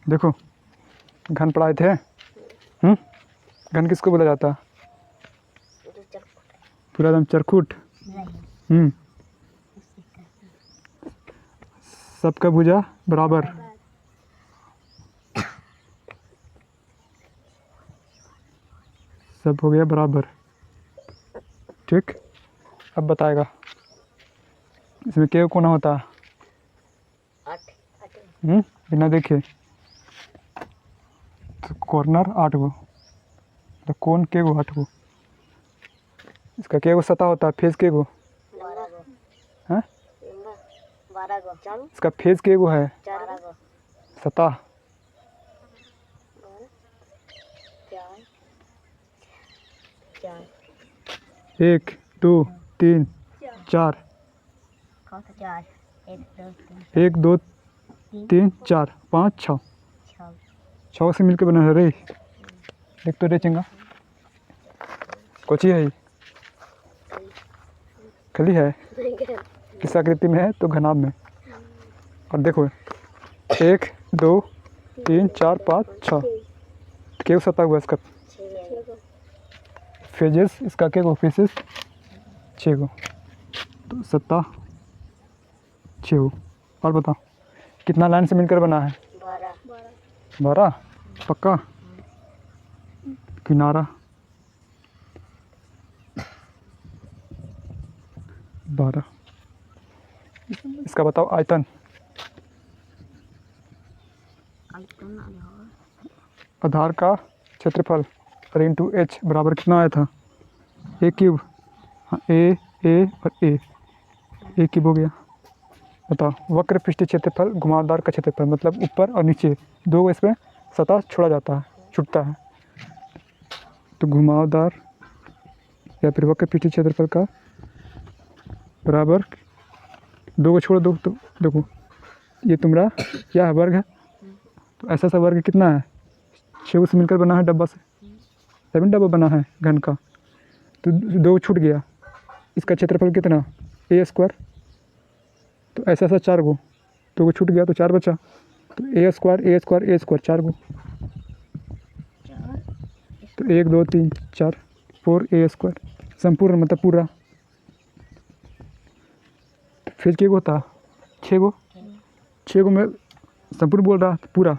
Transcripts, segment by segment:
देखो घन पढ़ाए थे। घन किसको बोला जाता है? पूरा एकदम चरखुट। सबका भुजा बराबर। सब हो गया बराबर। ठीक, अब बताएगा इसमें क्या कोना होता है? बिना देखे तो कॉर्नर 8 गो, तो कोन के गो 8 गो। इसका क्या गो सतह होता है? फेस के गो? 12 गो। इसका फेस के गो है? 4 गो। सतह 1 2 3 4। 1 2 3 4 5 6 6 से मिलकर बना है रे। देख तो रे चंगा, कोची है? खली है? किस आकृति में है? तो घनाभ में। और देखो 1 2 3 4 5 6 क्या सतह हुआ इसका? फेजेस इसका क्या गो? फेसेस 6 गो, तो सतह 6 गो। और बताओ कितना लाइन से मिलकर बना है? 12। पक्का? किनारा 12। इसका बताओ आयतन। आधार का क्षेत्रफल और इंटू एच बराबर कितना आया था? ए क्यूब। हाँ, ए और ए क्यूब हो गया। बताओ वक्र पृष्ठीय क्षेत्रफल घुमावदार का क्षेत्रफल, मतलब ऊपर और नीचे दो इसमें सतह छोड़ा जाता है, छूटता है। तो घुमावदार या फिर वक्र पृष्ठीय क्षेत्रफल का बराबर 2 को छोड़ दो तो देखो ये तुम्हारा क्या है? वर्ग है। तो ऐसा वर्ग कितना है? 6 से मिलकर बना है डब्बा से, 7 डब्बा बना है घन का। तो 2 छूट गया। इसका क्षेत्रफल कितना? ए स्क्वायर। तो ऐसा 4 गो, 2 को छूट गया तो 4 बचा। तो ए स्क्वायर 4 गो। तो 1 2 3 4 4 ए स्क्वायर संपूर्ण मतलब पूरा। तो फिर क्या होता? 6 गो। 6 गो में संपूर्ण बोल रहा पूरा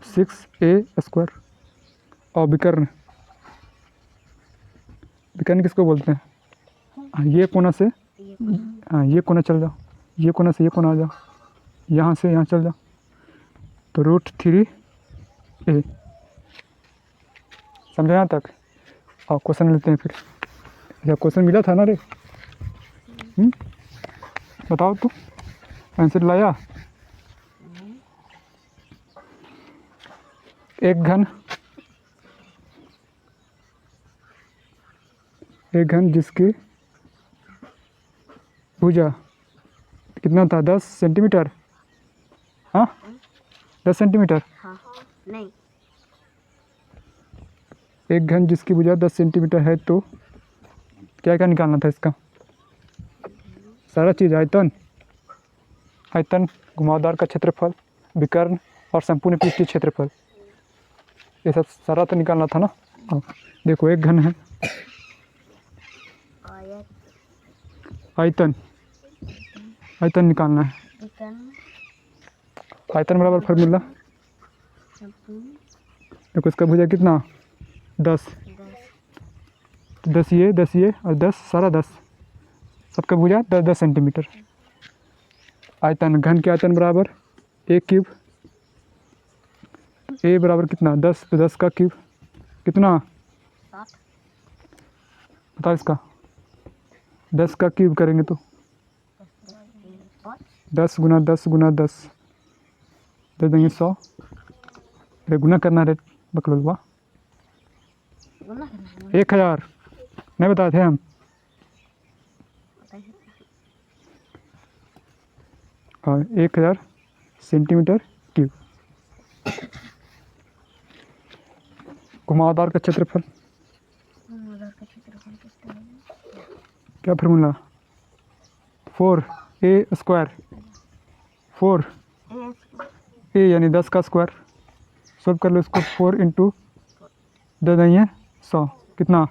6 ए स्क्वायर। और विकर्ण, विकर्ण किसको बोलते हैं? ये कोना से ये कोना चल जाओ, ये कोना से ये कोना आ जाओ, यहाँ से यहाँ चल जाओ, तो √3 ए। समझा यहाँ तक? और क्वेश्चन लेते हैं फिर। अच्छा क्वेश्चन मिला था ना रे? बताओ तो आंसर लाया। एक घन जिसकी भुजा कितना था? 10 सेंटीमीटर। हाँ 10 सेंटीमीटर। हाँ नहीं, एक घन जिसकी भुजा 10 सेंटीमीटर है तो क्या क्या निकालना था इसका? सारा चीज़, आयतन, घुमावदार का क्षेत्रफल, विकर्ण और संपूर्ण पृष्ठीय क्षेत्रफल, ये सब सारा तो निकालना था ना। देखो एक घन है, आयतन निकालना है। आयतन बराबर फार्मूला देखो, इसका भुजा कितना? 10। 10 ये और 10 सारा 10, सबका भुजा 10 सेंटीमीटर। आयतन, घन के आयतन बराबर ए क्यूब। ए बराबर कितना? 10, तो 10 का क्यूब कितना? 7। बता इसका 10 का क्यूब करेंगे तो 10 गुना 10 गुना 10 दे देंगे 100। अरे गुना करना रे बकलोलवा। 1000 नहीं बताए थे हम? और 1000 सेंटीमीटर क्यूब। घुमावदार का क्षेत्रफल क्या फार्मूला? 4a square. 4 ए यानी 10 का स्क्वायर सॉल्व कर लो इसको। 4 इंटू दे देंगे 100 कितना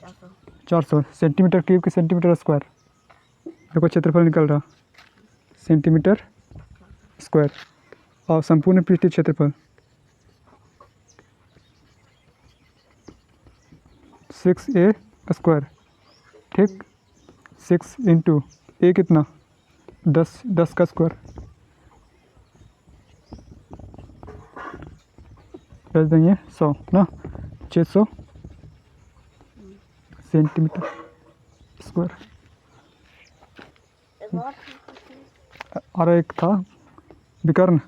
400 400 सेंटीमीटर क्यूब की सेंटीमीटर स्क्वायर। देखो क्षेत्रफल निकल रहा सेंटीमीटर स्क्वायर और संपूर्ण पृष्ठीय क्षेत्रफल 6a स्क्वायर। ठीक 6 इंटू ए कितना 10 का स्क्वायर दे देंगे 100 ना 600 सेंटीमीटर स्क्वायर। एक और और एक था विकर्ण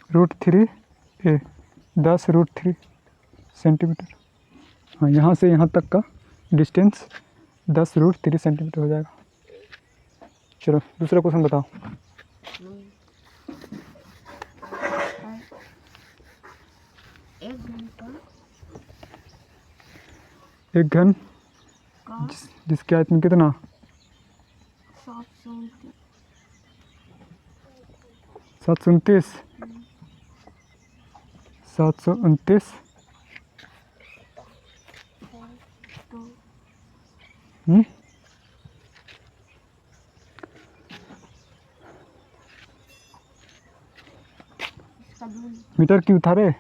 √3a 10√3 सेंटीमीटर। हाँ यहाँ से यहाँ तक का डिस्टेंस 10√3 सेंटीमीटर हो जाएगा। चलो दूसरा क्वेश्चन बताओ। नहीं। एक घंटा एक घन का जिसके आयतन कितना 729 729 तो इसका दूरी मीटर क्यूब था रे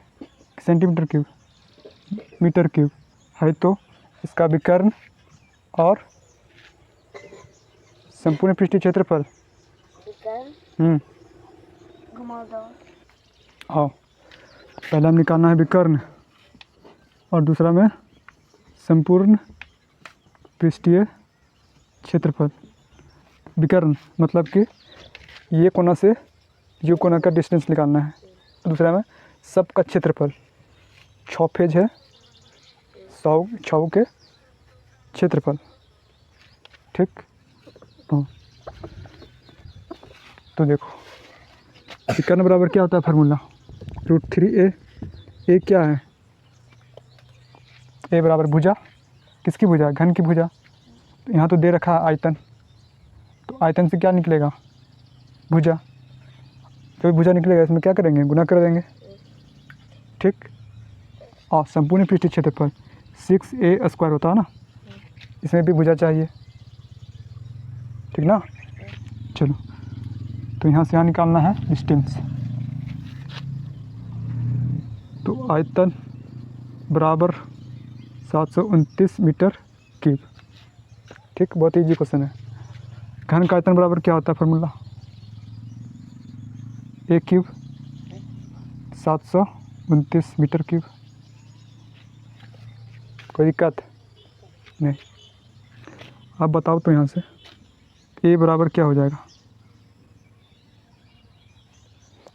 सेंटीमीटर क्यूब मीटर क्यूब है तो इसका विकर्ण और संपूर्ण पृष्ठीय क्षेत्रफल विकर्ण घुमावदार आओ पहला हम निकालना है विकर्ण और दूसरा में संपूर्ण पृष्ठीय क्षेत्रफल। विकर्ण मतलब कि ये कोना से ये कोना का डिस्टेंस निकालना है। दूसरा में सबका क्षेत्रफल 6 फेज है 100 के क्षेत्रफल। ठीक हाँ तो देखो विकर्ण बराबर क्या होता है फार्मूला √3a ए क्या है ए बराबर भुजा किसकी भुजा घन की भुजा। तो यहाँ तो दे रखा है आयतन तो आयतन से क्या निकलेगा भुजा। जो भुजा निकलेगा इसमें क्या करेंगे गुना कर देंगे। ठीक और संपूर्ण पृष्ठीय क्षेत्रफल 6a स्क्वायर होता है ना इसमें भी भुजा चाहिए। ठीक ना चलो तो यहाँ से यहाँ निकालना है डिस्टेंस। तो आयतन बराबर 729 मीटर क्यूब। ठीक बहुत इजी क्वेश्चन है। घन का आयतन बराबर क्या होता है फार्मूला ए क्यूब 729 मीटर क्यूब। कोई दिक्कत नहीं। आप बताओ तो यहाँ से ए बराबर क्या हो जाएगा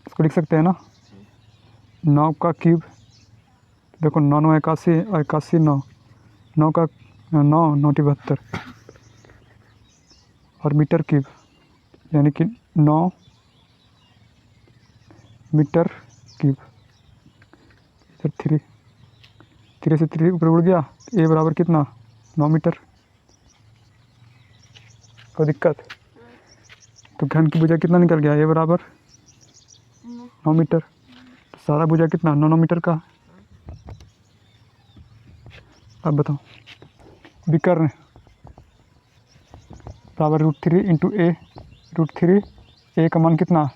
इसको लिख सकते हैं ना 9 का क्यूब। देखो 9 9 81 81 9 9 का 9 9 72 और मीटर क्यूब यानी कि 9 मीटर क्यूब। इधर 3 से 3 ऊपर उड़ गया ए बराबर कितना 9 मीटर। कोई दिक्कत तो घन की भुजा कितना निकल गया ए बराबर 9 मीटर। तो सारा भुजा कितना 9 9 मीटर का। अब बताओ विकर्ण बराबर √3 इंटू ए √3 ए का मान कितना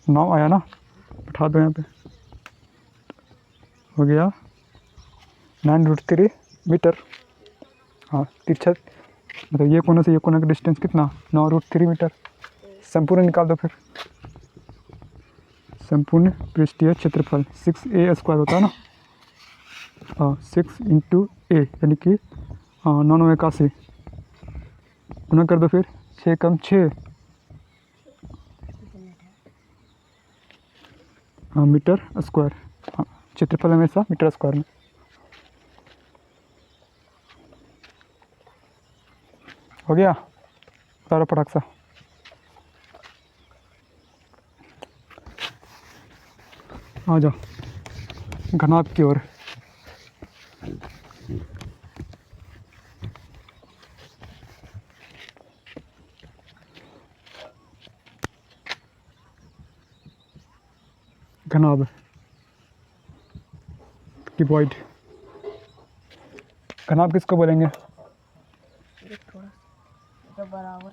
9 आया ना बैठा दो यहाँ पे हो गया 9√3 मीटर। हाँ तिरछा मतलब ये कोना से ये कोना का डिस्टेंस कितना 9√3 मीटर। संपूर्ण निकाल दो फिर संपूर्ण पृष्ठीय क्षेत्रफल 6a स्क्वायर होता है ना 6 इंटू ए यानी कि 9 9 81 गुना कर दो फिर 6 कम 6 हाँ मीटर स्क्वायर। हाँ क्षेत्रफल हमेशा मीटर स्क्वायर में। हो गया सारा पटाख सा। आ जाओ घनाभ की ओर। घनाभ, क्यूबॉइड। घनाभ किसको बोलेंगे? ये थोड़ा सा बराबर।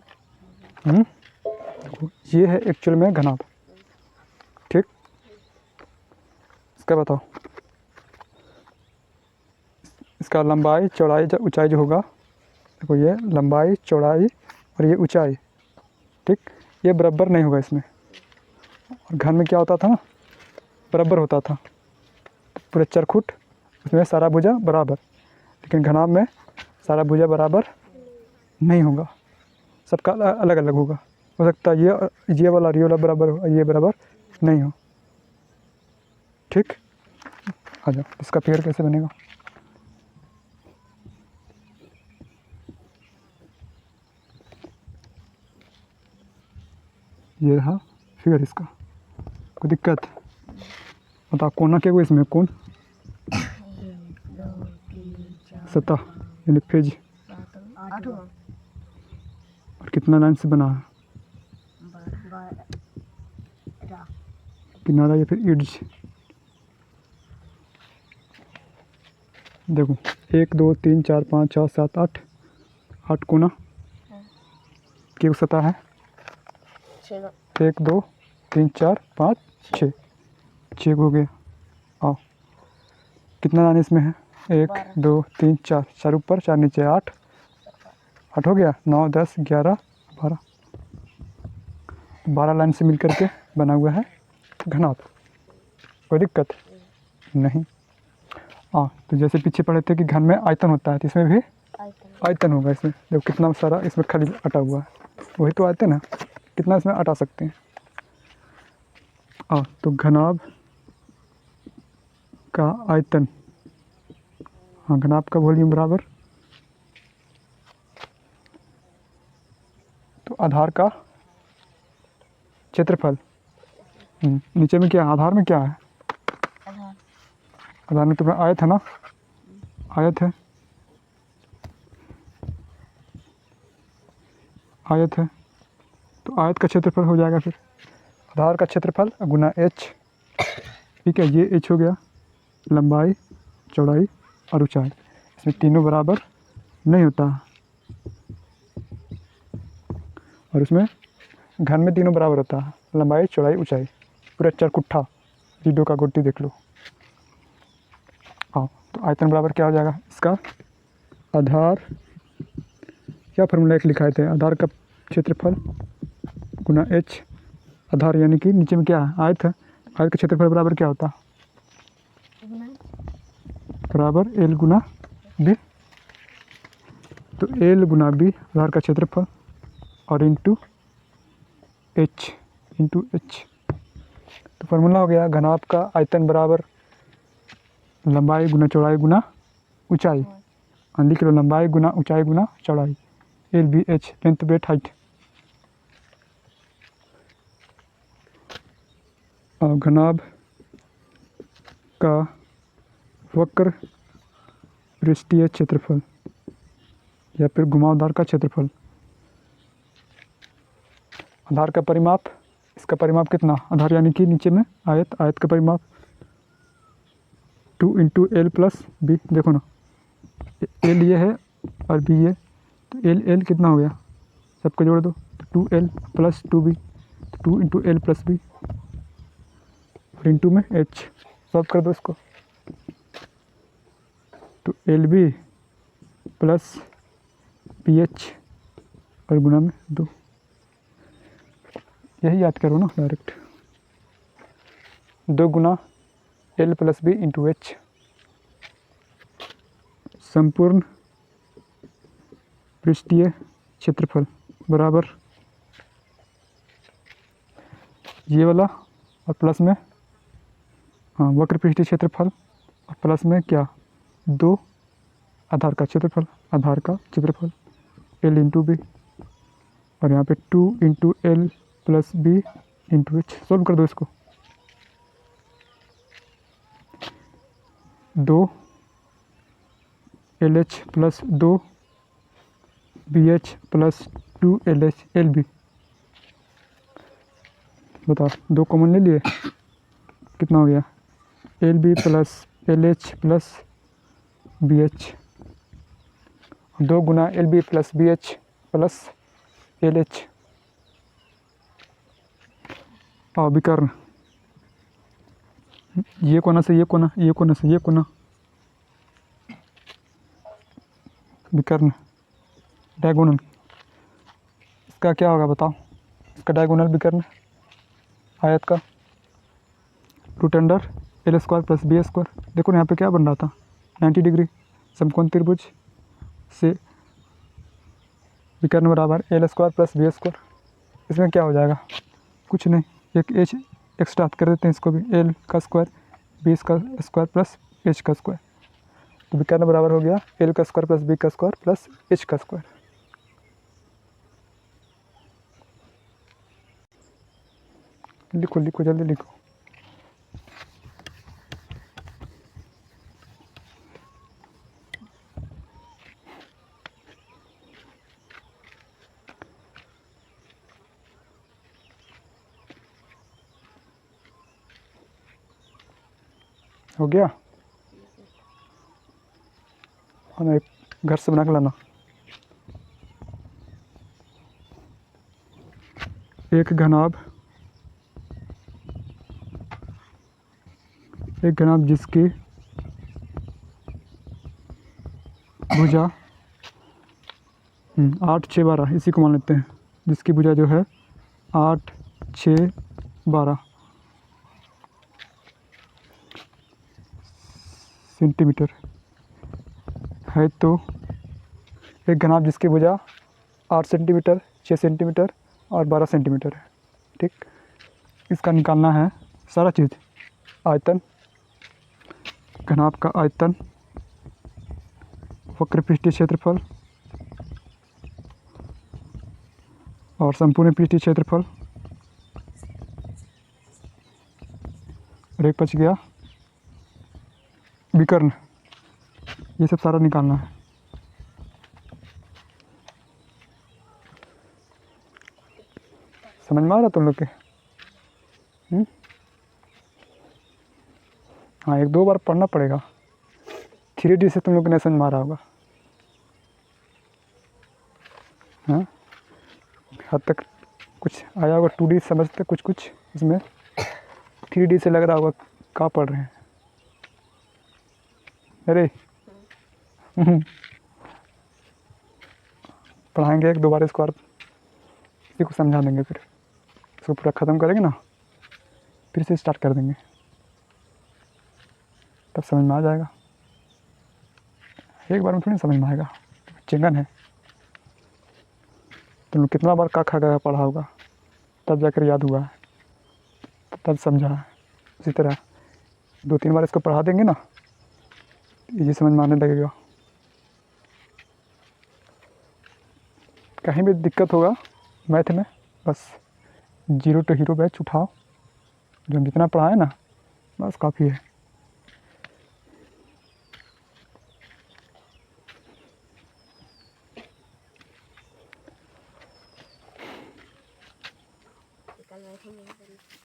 ये है एक्चुअल में घनाभ। ठीक, इसका बताओ, इसका लंबाई चौड़ाई ऊंचाई जो होगा, देखो ये लंबाई चौड़ाई और ये ऊंचाई, ठीक, ये बराबर नहीं होगा इसमें। और घन में क्या होता था ना, बराबर होता था, पूरे चरखुट उसमें सारा भुजा बराबर, लेकिन घनाभ में सारा भुजा बराबर नहीं होगा, सबका अलग अलग होगा। हो सकता है ये वाला बराबर हो, ये बराबर नहीं हो। ठीक, आ जाओ, इसका फिगर कैसे बनेगा? ये रहा फिगर इसका। कोई दिक्कत? बताओ, कोना क्या हुआ इसमें? कोण, सतह यानी फेज, 8 और कितना लाइन से बना है? किनारा या फिर एड्ज। देखो 1 2 3 4 5 6 7 8, 8 कोना की सतह है। 1 2 3 4 5 6, 6 हो गया। आओ, कितना लाइन इसमें है? 1 2 3 4, 4 ऊपर 4 नीचे, 8 हो गया। 9 10 11 12, 12 लाइन से मिल करके बना हुआ है घनाभ। कोई दिक्कत नहीं? हाँ, तो जैसे पीछे पढ़े थे कि घन में आयतन होता है, तो इसमें भी आयतन होगा। इसमें देखो कितना सारा इसमें खाली अटा हुआ है, वही तो आयतन है, कितना इसमें अटा सकते हैं। तो घनाभ का आयतन, हाँ, घनाभ का वॉल्यूम बराबर, तो आधार का क्षेत्रफल। नीचे में क्या है? आधार में क्या है? आधार में तो आयत है ना, आयत है, आयत है, तो आयत का क्षेत्रफल हो जाएगा फिर आधार का क्षेत्रफल गुना h। ठीक है, ये h हो गया, लंबाई चौड़ाई और ऊंचाई, इसमें तीनों बराबर नहीं होता, और उसमें घन में तीनों बराबर होता है, लंबाई चौड़ाई ऊंचाई, पूरा चरकुट्ठा लीडो का गोटी देख लो। हाँ, तो आयतन बराबर क्या हो जाएगा इसका? आधार, क्या फार्मूला एक लिखाए थे, आधार का क्षेत्रफल गुना h। आधार यानी कि नीचे में क्या है? आयत है, आयत का क्षेत्रफल बराबर क्या होता है? बराबर l गुना b। तो l गुना b आधार का क्षेत्रफल, और इंटू h, तो फार्मूला हो गया घनाभ का आयतन बराबर लंबाई गुना चौड़ाई गुना ऊंचाई। लिख लो, लंबाई गुना ऊंचाई गुना चौड़ाई, LBH, लेंथ ब्रेथ हाइट। और घनाभ का वक्र पृष्ठीय क्षेत्रफल या फिर घुमावदार का क्षेत्रफल। आधार का परिमाप, इसका परिमाप कितना? आधार यानी कि नीचे में आयत, आयत का परिमाप 2 इंटू एल प्लस बी। देखो ना, एल ये है और बी ये, तो एल कितना हो गया? सबको जोड़ दो, तो 2l plus 2b, 2 into L plus B, और इंटू में h, सॉल्व कर दो इसको, तो LB प्लस PH और गुना में 2, यही याद करो ना डायरेक्ट, 2 गुना L plus B into H, संपूर्ण पृष्ठीय क्षेत्रफल बराबर ये वाला, और प्लस में, हाँ, वक्र पृष्ठीय क्षेत्रफल, और प्लस में क्या? 2 आधार का क्षेत्रफल, आधार का क्षेत्रफल L इंटू बी, और यहाँ पे 2 into L plus B into H. Solve कर दो इसको, 2 LH plus 2 BH plus 2 LH LB। बताओ, 2 कॉमन ले लिए, कितना हो गया, L B plus L H plus B H, 2 गुना L B plus B H plus L H. और विकर्ण, ये कोना से ये कोना, ये कोना से ये कोना, विकर्ण डायगोनल, इसका क्या होगा बताओ, इसका डायगोनल विकर्ण आयत का root under L square plus B square. देखो ना यहाँ पे क्या बन रहा था, 90 डिग्री समकोण त्रिभुज से विकर्ण बराबर L square plus B square. इसमें क्या हो जाएगा, कुछ नहीं, एक एच एक्स्ट्रा कर देते हैं इसको भी, एल का स्क्वायर बी का स्क्वायर प्लस एच का स्क्वायर, तो विकर्ण बराबर हो गया एल का स्क्वायर प्लस बी का स्क्वायर प्लस एच का स्क्वायर। लिखो लिखो जल्दी लिखो। हो गया, और एक घर से बना के लाना। एक घनाभ जिसकी भुजा 8 6 12, इसी को मान लेते हैं, जिसकी भुजा जो है 8 6 12 सेंटीमीटर है, तो एक घनाभ जिसकी भुजा 8 सेंटीमीटर 6 सेंटीमीटर और 12 सेंटीमीटर है, ठीक। इसका निकालना है सारा चीज़, आयतन, घनाभ का आयतन, वक्र पृष्ठीय क्षेत्रफल और संपूर्ण पृष्ठीय क्षेत्रफल, और एक बच गया विकर्ण। ये सब सारा निकालना है। समझ में आ रहा तुम लोग के? हाँ, 1-2 बार पढ़ना पड़ेगा, 3D से तुम लोग को नहीं समझ में आ रहा होगा। हाँ, हद तक कुछ आया होगा, 2D समझते कुछ कुछ, इसमें 3D से लग रहा होगा क्या पढ़ रहे हैं। अरे पढ़ाएंगे 1-2 बार इसको और इसी को समझा देंगे, फिर इसको पूरा ख़त्म करेंगे ना, फिर से स्टार्ट कर देंगे, तब समझ में आ जाएगा। एक बार में थोड़ी समझ में आएगा, चिंगन है। तुम लोग कितना बार का खा गया पढ़ा होगा, तब जाकर याद हुआ है, तब समझा है। इसी तरह 2-3 बार इसको पढ़ा देंगे ना, ये समझ में आने लगेगा। कहीं भी दिक्कत होगा मैथ में, बस 0 to हीरो बैच उठाओ, जो हम जितना पढ़ाए ना, बस काफ़ी है।